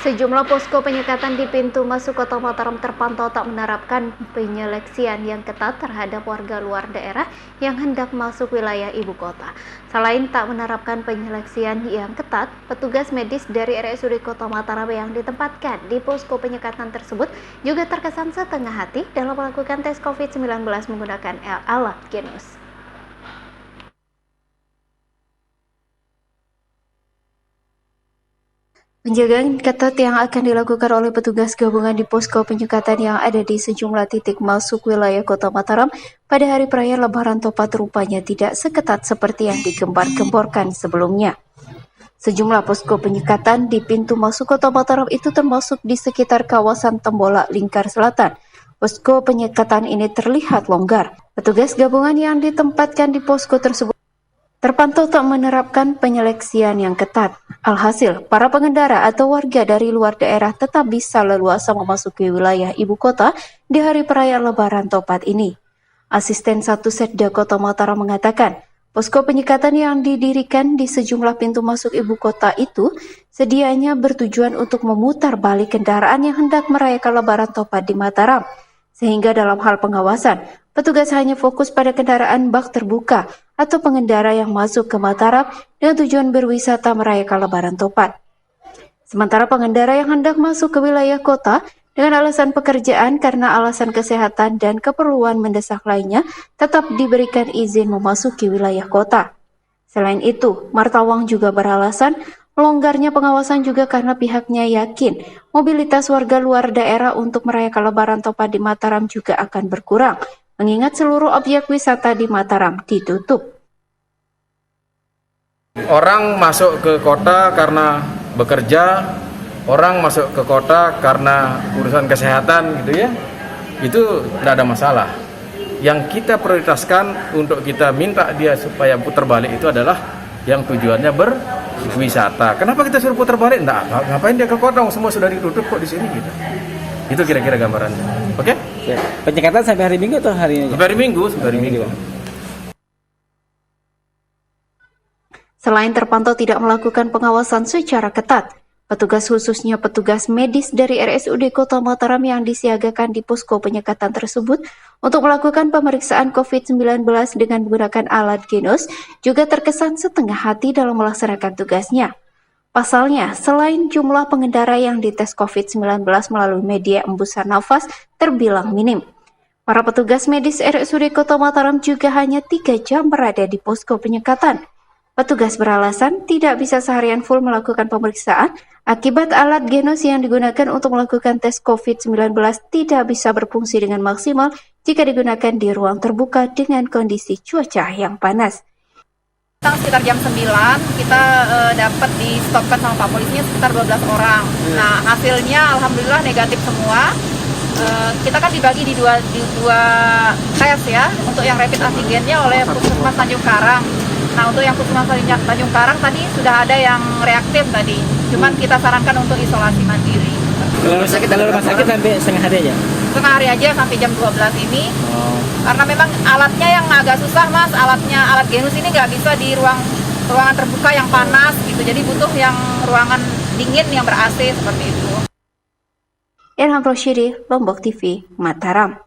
Sejumlah posko penyekatan di pintu masuk Kota Mataram terpantau tak menerapkan penyeleksian yang ketat terhadap warga luar daerah yang hendak masuk wilayah ibu kota. Selain tak menerapkan penyeleksian yang ketat, petugas medis dari RSUD Kota Mataram yang ditempatkan di posko penyekatan tersebut juga terkesan setengah hati dalam melakukan tes COVID-19 menggunakan alat Genus. Penjagaan ketat yang akan dilakukan oleh petugas gabungan di posko penyekatan yang ada di sejumlah titik masuk wilayah Kota Mataram pada hari perayaan Lebaran tepat rupanya tidak seketat seperti yang digembar-gemborkan sebelumnya. Sejumlah posko penyekatan di pintu masuk Kota Mataram itu termasuk di sekitar kawasan Tembolak, Lingkar Selatan. Posko penyekatan ini terlihat longgar. Petugas gabungan yang ditempatkan di posko tersebut terpantau tak menerapkan penyeleksian yang ketat. Alhasil, para pengendara atau warga dari luar daerah tetap bisa leluasa memasuki wilayah ibu kota di hari perayaan Lebaran tepat ini. Asisten 1 Setda Kota Mataram mengatakan, posko penyekatan yang didirikan di sejumlah pintu masuk ibu kota itu sedianya bertujuan untuk memutar balik kendaraan yang hendak merayakan Lebaran tepat di Mataram. Sehingga dalam hal pengawasan, petugas hanya fokus pada kendaraan bak terbuka atau pengendara yang masuk ke Mataram dengan tujuan berwisata merayakan Lebaran tepat. Sementara pengendara yang hendak masuk ke wilayah kota dengan alasan pekerjaan karena alasan kesehatan dan keperluan mendesak lainnya tetap diberikan izin memasuki wilayah kota. Selain itu, Martawang juga beralasan melonggarnya pengawasan juga karena pihaknya yakin mobilitas warga luar daerah untuk merayakan Lebaran tepat di Mataram juga akan berkurang, mengingat seluruh objek wisata di Mataram ditutup. Orang masuk ke kota karena bekerja, orang masuk ke kota karena urusan kesehatan gitu ya, itu tidak ada masalah. Yang kita prioritaskan untuk kita minta dia supaya putar balik itu adalah yang tujuannya berwisata. Kenapa kita suruh putar balik? Ngapain dia ke kota? Semua sudah ditutup kok di sini gitu. Itu kira-kira gambarannya. Oke? Ya. Penyekatan sampai hari Minggu atau hari ini? Sampai hari Minggu. Selain terpantau tidak melakukan pengawasan secara ketat, petugas khususnya petugas medis dari RSUD Kota Mataram yang disiagakan di posko penyekatan tersebut untuk melakukan pemeriksaan COVID-19 dengan menggunakan alat Genus juga terkesan setengah hati dalam melaksanakan tugasnya. Pasalnya, selain jumlah pengendara yang dites COVID-19 melalui media embusan nafas terbilang minim, para petugas medis RSUD Kota Mataram juga hanya 3 jam berada di posko penyekatan. Petugas beralasan tidak bisa seharian full melakukan pemeriksaan akibat alat Genus yang digunakan untuk melakukan tes COVID-19 tidak bisa berfungsi dengan maksimal jika digunakan di ruang terbuka dengan kondisi cuaca yang panas. Sekitar jam 9 kita dapat di stopkan sama Pak Polisinya sekitar 12 orang. Nah, hasilnya alhamdulillah negatif semua. Kita kan dibagi di dua tes ya, untuk yang rapid antigennya oleh Puskesmas Tanjung Karang. Nah, untuk yang Puskesmas Tanjung Karang tadi sudah ada yang reaktif tadi. Cuman kita sarankan untuk isolasi mandiri. Kalau rumah sakit sampai setengah hari aja? Setengah hari aja sampai jam 12 ini. Karena memang alatnya yang agak susah Mas, alat Genus ini nggak bisa di ruangan terbuka yang panas gitu. Jadi butuh yang ruangan dingin yang ber-AC seperti itu. Ilham Rosyidi, Lombok TV, Mataram.